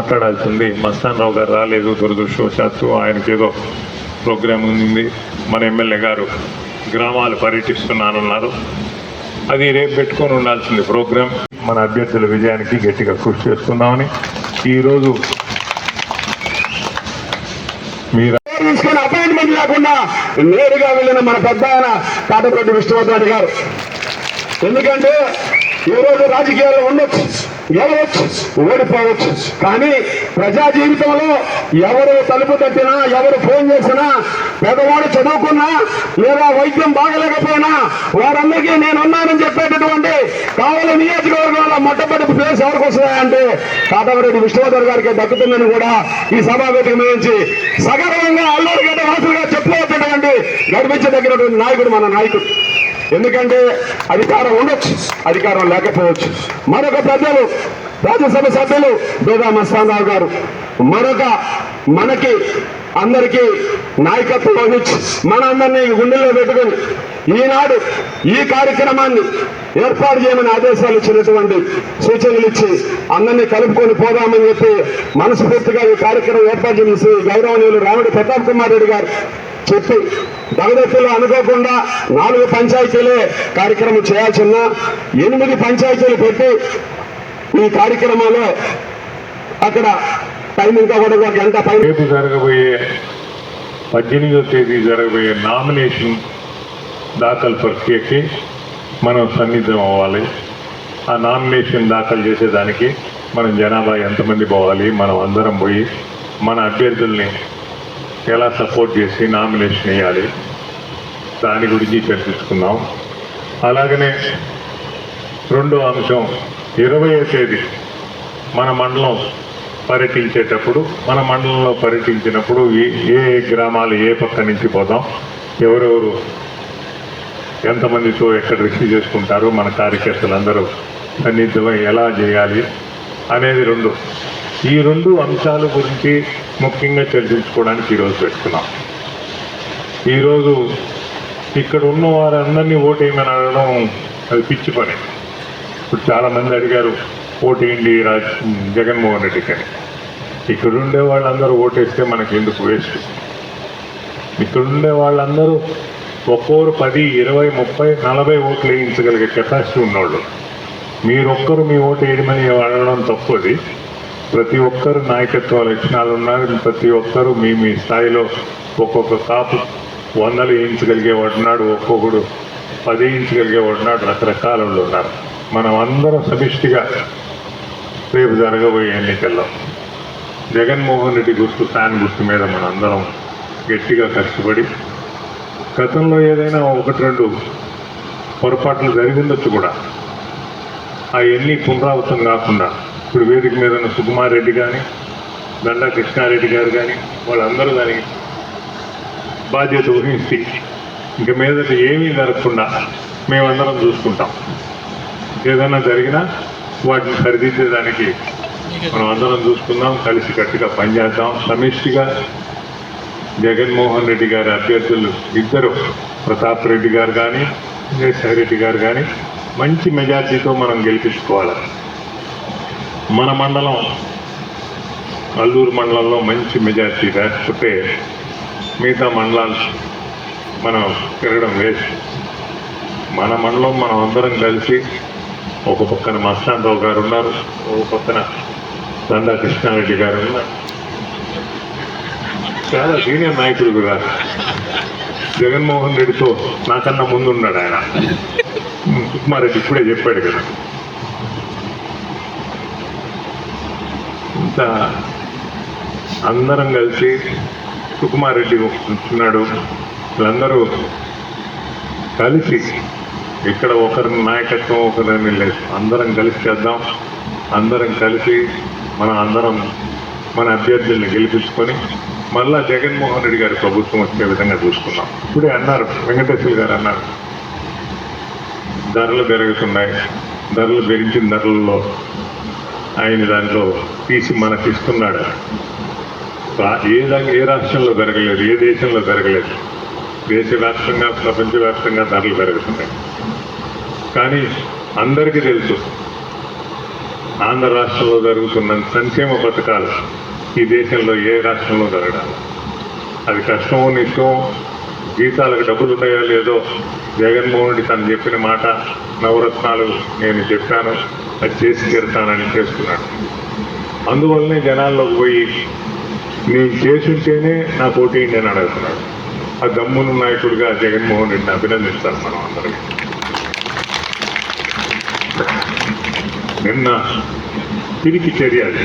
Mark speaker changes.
Speaker 1: మాట్లాడాల్సింది. మస్తాన్ రావు గారు రాలేదు, దురదృష్టవశాత్తు ఆయనకి ఏదో ప్రోగ్రాం ఉంది. మన ఎమ్మెల్యే గారు గ్రామాలు పర్యటిస్తున్నానన్నారు. అది రేపు పెట్టుకొని ఉండాల్సింది ప్రోగ్రాం. మన అభ్యర్థుల విజయానికి గట్టిగా కృషి చేస్తున్నామని ఈరోజు మీరు
Speaker 2: తీసుకుని అపాయింట్మెంట్ లేకుండా నేరుగా వెళ్ళిన మన పెద్ద ఆయన కాటపరెడ్డి విష్ణువర్ధన్ గారు. ఎందుకంటే ఈరోజు రాజకీయాల్లో ఉండొచ్చు, గెలవచ్చు, ఓడిపోవచ్చు, కానీ ప్రజా జీవితంలో ఎవరు తలుపు తట్టినా, ఎవరు ఫోన్ చేసినా, పెద్దవాడు చదువుకున్నా లేదా వైద్యం బాగలేకపోయినా వారందరికీ నేనున్నానని చెప్పేటటువంటి కావలి నియోజకవర్గంలో మొట్టమొదటి ప్లేస్ ఎవరికి వస్తున్నాయంటే కాటపరెడ్డి విష్ణువర్ధన్ గారికి దక్కుతుందని కూడా ఈ సభావేదిక నుంచి సగర్వంగా అల్లూరుగడ్డ వాసులుగా చెప్పుకోవచ్చినటువంటి గర్వించదగినటువంటి నాయకుడు మన నాయకుడు. ఎందుకంటే అధికారం ఉండొచ్చు, అధికారం లేకపోవచ్చు. మరొక పెద్దలు రాజ్యసభ సభ్యులు బేదా మస్తాన్ రావు గారు మనకి అందరికీ నాయకత్వం వహించి మన అందరినీ గుండెల్లో పెట్టుకుని ఈనాడు ఈ కార్యక్రమాన్ని ఏర్పాటు చేయమని ఆదేశాలు ఇచ్చినటువంటి సూచనలు ఇచ్చి అందరినీ కలుపుకొని పోదామని చెప్పి మనస్ఫూర్తిగా ఈ కార్యక్రమం ఏర్పాటు చేసి గౌరవనీయులు రామిడి ప్రతాప్ కుమార్ రెడ్డి గారు చెప్పి దగదత్తులు అనుకోకుండా 4 పంచాయతీలే కార్యక్రమం చేయాల్సిన 8 పంచాయతీలు పెట్టి ఈ కార్యక్రమంలో అక్కడ టైం ఇంకా కూడా 1 గంట పైన
Speaker 1: రేపు జరగబోయే 18వ తేదీ జరగబోయే నామినేషన్ దాఖలు ప్రక్రియకి మనం సన్నిధం అవ్వాలి. ఆ నామినేషన్ దాఖలు చేసేదానికి మనం జనాభా ఎంతమంది పోవాలి, మనం అందరం పోయి మన అభ్యర్థుల్ని ఎలా సపోర్ట్ చేసి నామినేషన్ వేయాలి, దాని గురించి చర్చించుకున్నాం. అలాగనే రెండో అంశం 20వ తేదీ మన మండలం పర్యటించేటప్పుడు, మన మండలంలో పర్యటించినప్పుడు ఏ గ్రామాలు ఏ పక్క నుంచి పోదాం, ఎవరెవరు ఎంతమందితో ఎక్కడ రిసీవ్ చేసుకుంటారు, మన కార్యకర్తలందరూ సన్నిహితమై ఎలా చేయాలి అనేది ఈ రెండు అంశాల గురించి ముఖ్యంగా చర్చించుకోవడానికి ఈరోజు పెట్టుకున్నాం. ఈరోజు ఇక్కడ ఉన్న వారందరినీ ఓటేయమని అడగడం అది పిచ్చి పని. ఇప్పుడు చాలామంది అడిగారు ఓటేయండి జగన్మోహన్ రెడ్డికి అని. ఇక్కడ ఉండే వాళ్ళందరూ ఓటేస్తే మనకి ఎందుకు వేస్ట్? ఇక్కడ ఉండే వాళ్ళందరూ ఒక్కొక్కరు 10, 20, 30, 40 ఓట్లు వేయించగలిగే కెపాసిటీ ఉన్నవాళ్ళు. మీరొక్కరు మీ ఓటు వేయమని అడగడం తప్పది. ప్రతి ఒక్కరు నాయకత్వ లక్షణాలు ఉన్నారు. ప్రతి ఒక్కరు మీ స్థాయిలో ఒక్కొక్క కాపు 100 వేయించగలిగేవాడున్నాడు, ఒక్కొక్కడు 10 వేయించగలిగేవాడున్నాడు, రకరకాల ఉన్నారు. మనం అందరం సమిష్టిగా రేపు జరగబోయే ఎన్నికల్లో జగన్మోహన్ రెడ్డి గుర్తు, ఫ్యాన్ గుర్తు మీద మనందరం గట్టిగా కష్టపడి, గతంలో ఏదైనా 1-2 పొరపాట్లు జరిగిందొచ్చు కూడా, అవన్నీ పునరావృతం కాకుండా ఇప్పుడు వేదిక మీద ఉన్న సుకుమార్ రెడ్డి కానీ, దండా కృష్ణారెడ్డి గారు కానీ వాళ్ళందరూ దానికి బాధ్యత వహించి ఇంక మీదట ఏమీ జరగకుండా మేమందరం చూసుకుంటాం. ఏదైనా జరిగినా వాటిని సరిదిద్దేదానికి మనం అందరం చూసుకుందాం, కలిసి కట్టుగా పనిచేద్దాం. సమిష్టిగా జగన్మోహన్ రెడ్డి గారి అభ్యర్థులు ఇద్దరు, ప్రతాప్ రెడ్డి గారు కానీ విజయసాయి రెడ్డి గారు కానీ మంచి మెజార్టీతో మనం గెలిపించుకోవాలి. మన మండలం అల్లూరు మండలంలో మంచి మెజార్టీ లేకపోతే మిగతా మండలాలు మనం తిరగడం వేస్ట్. మన మండలం మనం అందరం కలిసి, ఒక పక్కన మస్తాన్ రావు గారు ఉన్నారు, ఒక పక్కన దండా కృష్ణారెడ్డి గారు ఉన్నారు, చాలా సీనియర్ నాయకుడు కూడా. జగన్మోహన్ రెడ్డితో నాకన్నా ముందు ఉన్నాడు ఆయన. సుకుమార్ రెడ్డి ఇప్పుడే చెప్పాడు కదా. ఇంత అందరం కలిసి, సుకుమార్ రెడ్డి ఉన్నాడు, వీళ్ళందరూ కలిసి ఇక్కడ ఒకరి నాయకత్వం ఒకరిని లేదు, అందరం కలిసి చేద్దాం. అందరం కలిసి అందరం మన అభ్యర్థుల్ని గెలిపించుకొని మళ్ళా జగన్మోహన్ రెడ్డి గారి ప్రభుత్వం వచ్చే విధంగా చూసుకున్నాం. ఇప్పుడే అన్నారు, వెంకటేశ్వర గారు అన్నారు, ధరలు పెరుగుతున్నాయి, ధరలు పెంచిన ధరలలో ఆయన దాంట్లో తీసి మనకి ఇస్తున్నాడు. ఏ రాష్ట్రంలో పెరగలేదు, ఏ దేశంలో పెరగలేదు. దేశవ్యాప్తంగా, ప్రపంచవ్యాప్తంగా ధరలు పెరుగుతున్నాయి. కానీ అందరికీ తెలుసు ఆంధ్ర రాష్ట్రంలో జరుగుతున్న సంక్షేమ పథకాలు ఈ దేశంలో ఏ రాష్ట్రంలో జరగాలి. అది కష్టమో నిష్టం, జీతాలకు డబ్బులు ఉన్నాయో లేదో జగన్మోహన్ రెడ్డి తను చెప్పిన మాట నవరత్నాలు నేను చెప్పాను అది చేసి తీరుతానని చేసుకున్నాడు. అందువల్లనే జనాల్లోకి పోయి నేను చేసుంటేనే నాకు ఓటేయండి అని అడుగుతున్నాడు. ఆ దమ్మును నాయకుడిగా జగన్మోహన్ రెడ్డిని అభినందించాలి మనం అందరం. నిన్న తిరిగి చర్య అది